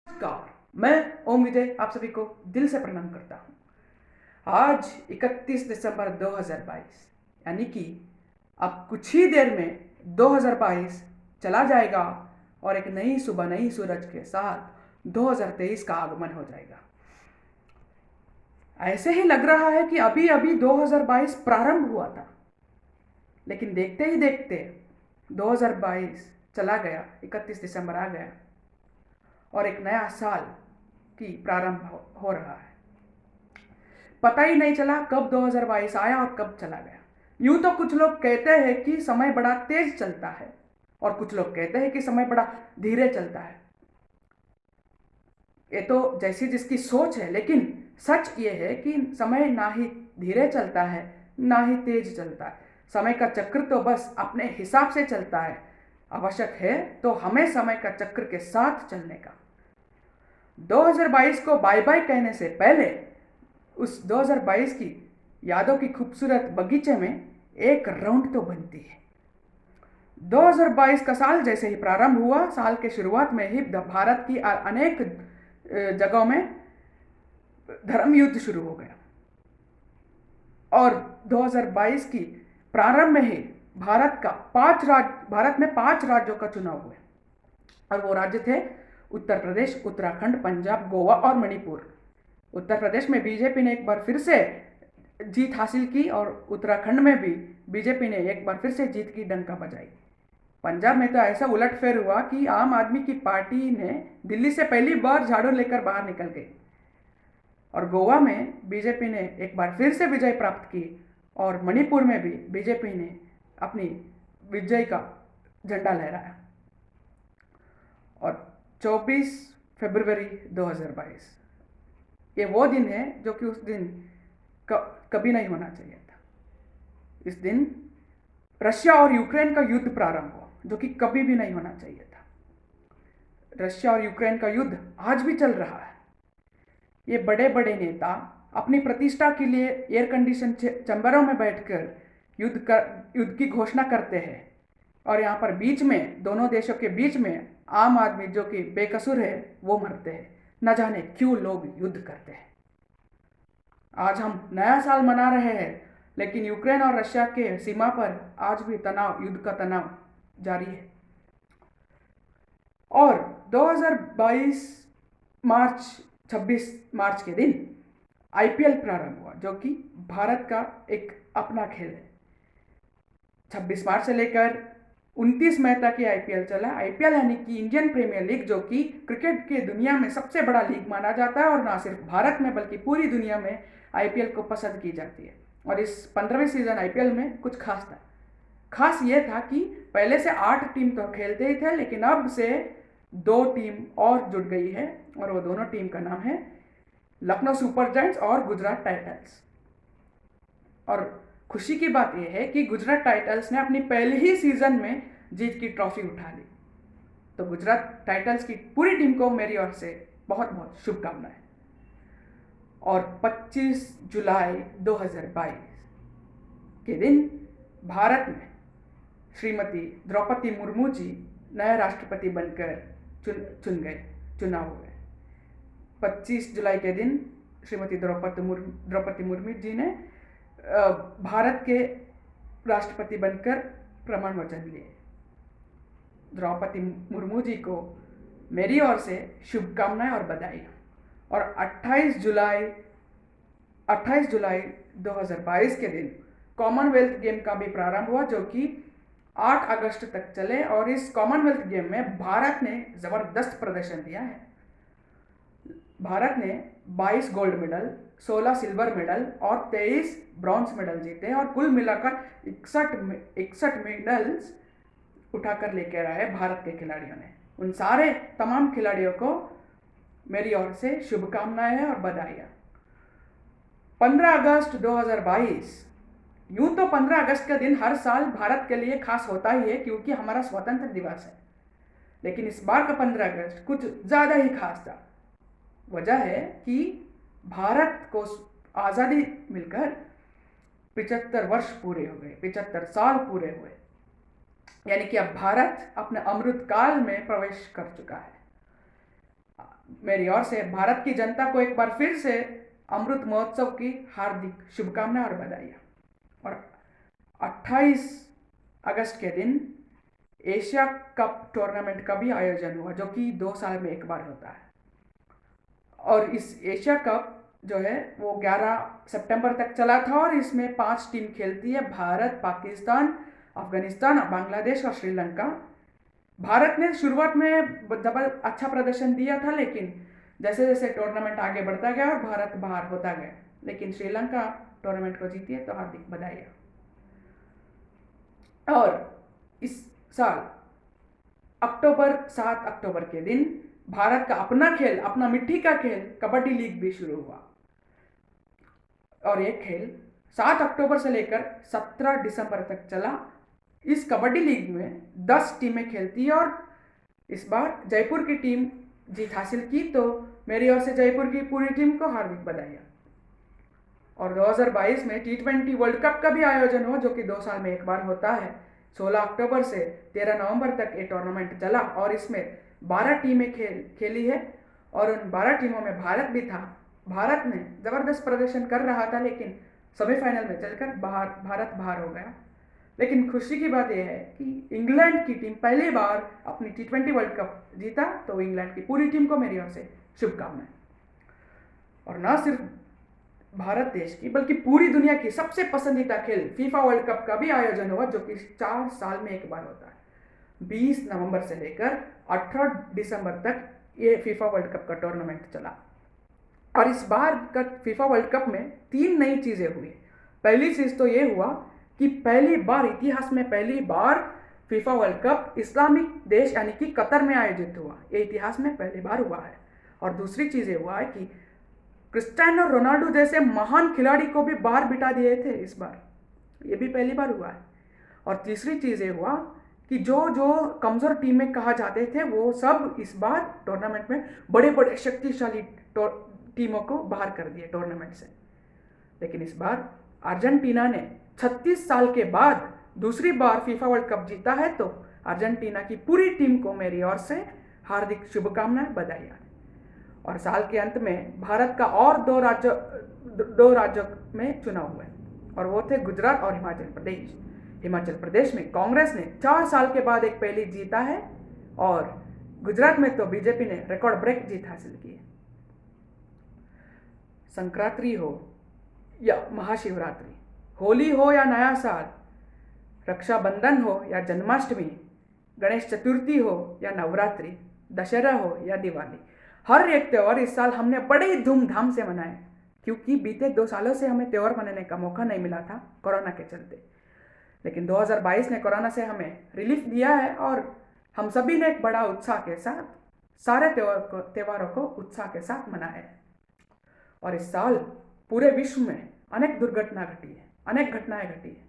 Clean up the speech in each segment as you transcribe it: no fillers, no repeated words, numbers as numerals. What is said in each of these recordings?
नमस्कार, मैं ओम विजय आप सभी को दिल से प्रणाम करता हूँ। आज 31 दिसंबर 2022 यानी कि अब कुछ ही देर में 2022 चला जाएगा और एक नई सुबह नई सूरज के साथ 2023 का आगमन हो जाएगा। ऐसे ही लग रहा है कि अभी अभी 2022 प्रारंभ हुआ था, लेकिन देखते ही देखते 2022 चला गया, 31 दिसंबर आ गया और एक नया साल की प्रारंभ हो रहा है। पता ही नहीं चला कब 2022 आया और कब चला गया। यूं तो कुछ लोग कहते हैं कि समय बड़ा तेज चलता है और कुछ लोग कहते हैं कि समय बड़ा धीरे चलता है। ये तो जैसी जिसकी सोच है, लेकिन सच ये है कि समय ना ही धीरे चलता है ना ही तेज चलता है। समय का चक्र तो बस अपने हिसाब से चलता है। आवश्यक है तो हमें समय का चक्र के साथ चलने का। 2022 को बाय बाय कहने से पहले उस 2022 की यादों की खूबसूरत बगीचे में एक राउंड तो बनती है। 2022 का साल जैसे ही प्रारंभ हुआ, साल के शुरुआत में ही भारत की अनेक जगहों में धर्म युद्ध शुरू हो गया और 2022 की प्रारंभ में ही भारत में 5 राज्यों का चुनाव हुए और वो राज्य थे उत्तर प्रदेश, उत्तराखंड, पंजाब, गोवा और मणिपुर। उत्तर प्रदेश में बीजेपी ने एक बार फिर से जीत हासिल की और उत्तराखंड में भी बीजेपी ने एक बार फिर से जीत की डंका बजाई। पंजाब में तो ऐसा उलटफेर हुआ कि आम आदमी की पार्टी ने दिल्ली से पहली बार झाड़ू लेकर बाहर निकल गई और गोवा में बीजेपी ने एक बार फिर से विजय प्राप्त की और मणिपुर में भी बीजेपी ने अपनी विजय का झंडा लहराया। और 24 फरवरी 2022 ये वो दिन है जो कि उस दिन कभी नहीं होना चाहिए था। इस दिन रशिया और यूक्रेन का युद्ध प्रारंभ हुआ, जो कि कभी भी नहीं होना चाहिए था। रशिया और यूक्रेन का युद्ध आज भी चल रहा है। ये बड़े बड़े नेता अपनी प्रतिष्ठा के लिए एयर कंडीशन चैम्बरों में बैठकर युद्ध की घोषणा करते हैं और यहाँ पर बीच में, दोनों देशों के बीच में आम आदमी जो कि बेकसूर है वो मरते हैं। न जाने क्यों लोग युद्ध करते हैं। आज हम नया साल मना रहे हैं, लेकिन यूक्रेन और रशिया के सीमा पर आज भी तनाव, युद्ध का तनाव जारी है। और 2022 मार्च 26 मार्च के दिन आईपीएल प्रारंभ हुआ, जो कि भारत का एक अपना खेल है। 26 मार्च से लेकर 29 मई तक ये आईपीएल चला। आईपीएल यानी कि इंडियन प्रीमियर लीग, जो कि क्रिकेट की दुनिया में सबसे बड़ा लीग माना जाता है और ना सिर्फ भारत में बल्कि पूरी दुनिया में आईपीएल को पसंद की जाती है। और इस 15वें सीजन आईपीएल में कुछ खास था। खास ये था कि पहले से 8 टीम तो खेलते ही थे, लेकिन अब से 2 टीम और जुड़ गई है और वो दोनों टीम का नाम है लखनऊ सुपर जायंट्स और गुजरात टाइटंस। और खुशी की बात यह है कि गुजरात टाइटंस ने अपनी पहले ही सीजन में जीत की ट्रॉफी उठा ली। तो गुजरात टाइटंस की पूरी टीम को मेरी ओर से बहुत बहुत शुभकामनाएं। और 25 जुलाई 2022 के दिन भारत में श्रीमती द्रौपदी मुर्मू जी नए राष्ट्रपति बनकर चुनाव हुए। 25 जुलाई के दिन श्रीमती द्रौपदी मुर्मू जी ने भारत के राष्ट्रपति बनकर प्रमाण वचन लिए। द्रौपदी मुर्मू जी को मेरी ओर से शुभकामनाएं और बधाई। और 28 जुलाई 2022 के दिन कॉमनवेल्थ गेम का भी प्रारंभ हुआ, जो कि 8 अगस्त तक चले और इस कॉमनवेल्थ गेम में भारत ने जबरदस्त प्रदर्शन दिया है। भारत ने 22 गोल्ड मेडल, 16 सिल्वर मेडल और 23 ब्रॉन्ज मेडल जीते और कुल मिलाकर 61 मेडल्स उठाकर लेकर आए भारत के खिलाड़ियों ने। उन सारे तमाम खिलाड़ियों को मेरी ओर से शुभकामनाएं हैं और बधाइयाँ। 15 अगस्त 2022 यूं तो 15 अगस्त का दिन हर साल भारत के लिए खास होता ही है, क्योंकि हमारा स्वतंत्र दिवस है। लेकिन इस बार का 15 अगस्त कुछ ज़्यादा ही खास था। वजह है कि भारत को आज़ादी मिलकर 75 वर्ष पूरे हो गए, 75 साल पूरे हुए। यानी कि अब भारत अपने अमृत काल में प्रवेश कर चुका है। मेरी ओर से भारत की जनता को एक बार फिर से अमृत महोत्सव की हार्दिक शुभकामनाएं और बधाइयाँ। और 28 अगस्त के दिन एशिया कप टूर्नामेंट का भी आयोजन हुआ, जो कि 2 साल में एक बार होता है। और इस एशिया कप जो है वो 11 सितंबर तक चला था और इसमें 5 टीम खेलती है, भारत, पाकिस्तान, अफगानिस्तान, बांग्लादेश और श्रीलंका। भारत ने शुरुआत में अच्छा प्रदर्शन दिया था, लेकिन जैसे जैसे टूर्नामेंट आगे बढ़ता गया और भारत बाहर होता गया, लेकिन श्रीलंका टूर्नामेंट को जीती है, तो हार्दिक बधाई। और इस साल 7 अक्टूबर के दिन भारत का अपना खेल, अपना मिट्टी का खेल कबड्डी लीग भी शुरू हुआ। और ये खेल 7 अक्टूबर से लेकर 17 दिसंबर तक चला। इस कबड्डी लीग में 10 टीमें खेलती है और इस बार जयपुर की टीम जीत हासिल की, तो मेरी ओर से जयपुर की पूरी टीम को हार्दिक बधाइयाँ। और 2022 में T20 वर्ल्ड कप का भी आयोजन हुआ, जो कि 2 साल में एक बार होता है। 16 अक्टूबर से 13 नवंबर तक ये टूर्नामेंट चला और इसमें 12 टीमें खेली है और उन 12 टीमों में भारत भी था। भारत ने ज़बरदस्त प्रदर्शन कर रहा था, लेकिन सेमीफाइनल में चलकर भारत बाहर हो गया। लेकिन खुशी की बात यह है कि इंग्लैंड की टीम पहली बार अपनी T20 वर्ल्ड कप जीता, तो इंग्लैंड की पूरी टीम को मेरी ओर से शुभकामनाएं। और न सिर्फ भारत देश की बल्कि पूरी दुनिया की सबसे पसंदीदा खेल फीफा वर्ल्ड कप का भी आयोजन हुआ, जो कि 4 साल में एक बार होता है। 20 नवंबर से लेकर 18 दिसंबर तक ये फीफा वर्ल्ड कप का टूर्नामेंट चला। और इस बार का फीफा वर्ल्ड कप में 3 नई चीज़ें हुई। पहली चीज़ तो ये हुआ कि इतिहास में पहली बार फीफा वर्ल्ड कप इस्लामिक देश यानी कि कतर में आयोजित हुआ। ये इतिहास में पहली बार हुआ है। और दूसरी चीज़ ये हुआ है कि क्रिस्टियानो रोनाल्डो जैसे महान खिलाड़ी को भी बाहर बिठा दिए थे इस बार, ये भी पहली बार हुआ है। और तीसरी चीज़ ये हुआ कि जो कमज़ोर टीमें कहा जाते थे वो सब इस बार टूर्नामेंट में बड़े बड़े शक्तिशाली टीमों को बाहर कर दिए टूर्नामेंट से। लेकिन इस बार अर्जेंटीना ने 36 साल के बाद दूसरी बार फीफा वर्ल्ड कप जीता है, तो अर्जेंटीना की पूरी टीम को मेरी ओर से हार्दिक शुभकामनाएं, बधाइयाँ। और साल के अंत में भारत का और 2 राज्यों में चुनाव हुए और वो थे गुजरात और हिमाचल प्रदेश। हिमाचल प्रदेश में कांग्रेस ने 4 साल के बाद एक पहली जीता है और गुजरात में तो बीजेपी ने रिकॉर्ड ब्रेक जीत हासिल की है। संक्रांति हो या महाशिवरात्रि, होली हो या नया साल, रक्षाबंधन हो या जन्माष्टमी, गणेश चतुर्थी हो या नवरात्रि, दशहरा हो या दिवाली, हर एक त्यौहार इस साल हमने बड़े ही धूमधाम से मनाए, क्योंकि बीते 2 सालों से हमें त्यौहार मनाने का मौका नहीं मिला था कोरोना के चलते। लेकिन 2022 ने कोरोना से हमें रिलीफ दिया है और हम सभी ने एक बड़ा उत्साह के साथ सारे त्योहारों को उत्साह के साथ मनाया है। और इस साल पूरे विश्व में अनेक दुर्घटना घटी है, अनेक घटनाएं घटी है।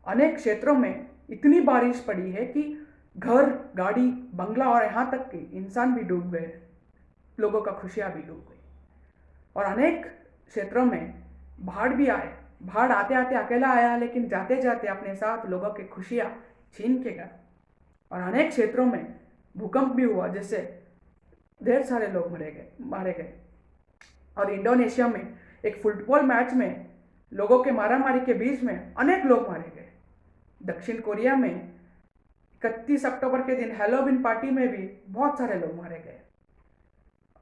अनेक क्षेत्रों में इतनी बारिश पड़ी है कि घर, गाड़ी, बंगला और यहाँ तक कि इंसान भी डूब गए, लोगों का खुशियाँ भी डूब गई। और अनेक क्षेत्रों में बाढ़ भी आए। बाढ़ आते आते अकेला आया, लेकिन जाते जाते अपने साथ लोगों की खुशियाँ छीन के गया। और अनेक क्षेत्रों में भूकंप भी हुआ, जिससे ढेर सारे लोग मारे गए। और इंडोनेशिया में एक फुटबॉल मैच में लोगों के मारामारी के बीच में अनेक लोग मारे गए। दक्षिण कोरिया में 31 अक्टूबर के दिन हैलोवीन पार्टी में भी बहुत सारे लोग मारे गए।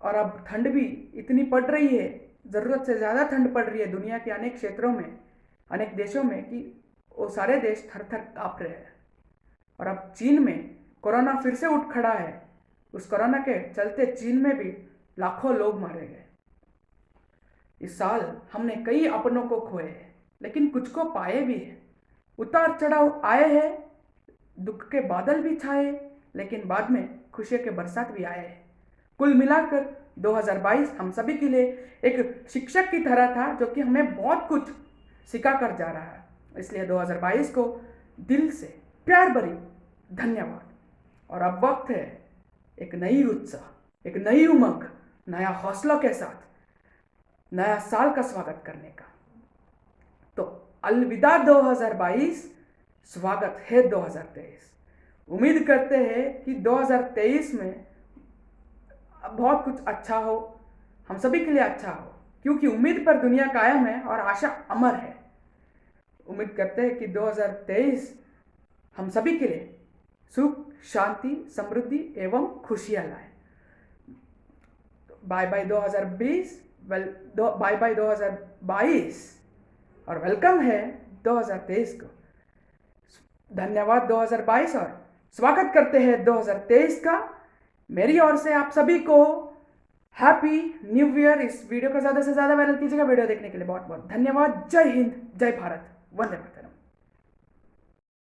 और अब ठंड भी इतनी पड़ रही है, ज़रूरत से ज़्यादा ठंड पड़ रही है दुनिया के अनेक क्षेत्रों में, अनेक देशों में, कि वो सारे देश थर थर काँप रहे हैं। और अब चीन में कोरोना फिर से उठ खड़ा है। उस कोरोना के चलते चीन में भी लाखों लोग मारे गए। इस साल हमने कई अपनों को खोए हैं, लेकिन कुछ को पाए भी हैं। उतार चढ़ाव आए हैं, दुख के बादल भी छाए, लेकिन बाद में खुशी के बरसात भी आए हैं। कुल मिलाकर 2022 हम सभी के लिए एक शिक्षक की तरह था, जो कि हमें बहुत कुछ सिखा कर जा रहा है। इसलिए 2022 को दिल से प्यार भरी धन्यवाद। और अब वक्त है एक नई उत्साह, एक नई उमंग, नया हौसला के साथ नया साल का स्वागत करने का। तो अलविदा 2022, स्वागत है 2023। उम्मीद करते हैं कि 2023 में बहुत कुछ अच्छा हो, हम सभी के लिए अच्छा हो, क्योंकि उम्मीद पर दुनिया कायम है और आशा अमर है। उम्मीद करते हैं कि 2023 हम सभी के लिए सुख, शांति, समृद्धि एवं खुशियाँ लाए। बाय बाय 2020, बाय बाय 2022 और वेलकम है 2023 को। धन्यवाद 2022 और स्वागत करते हैं 2023 का। मेरी ओर से आप सभी को हैप्पी न्यू ईयर। इस वीडियो को ज़्यादा से ज़्यादा वायरल कीजिएगा। वीडियो देखने के लिए बहुत बहुत धन्यवाद। जय हिंद, जय भारत, वंदे मातरम।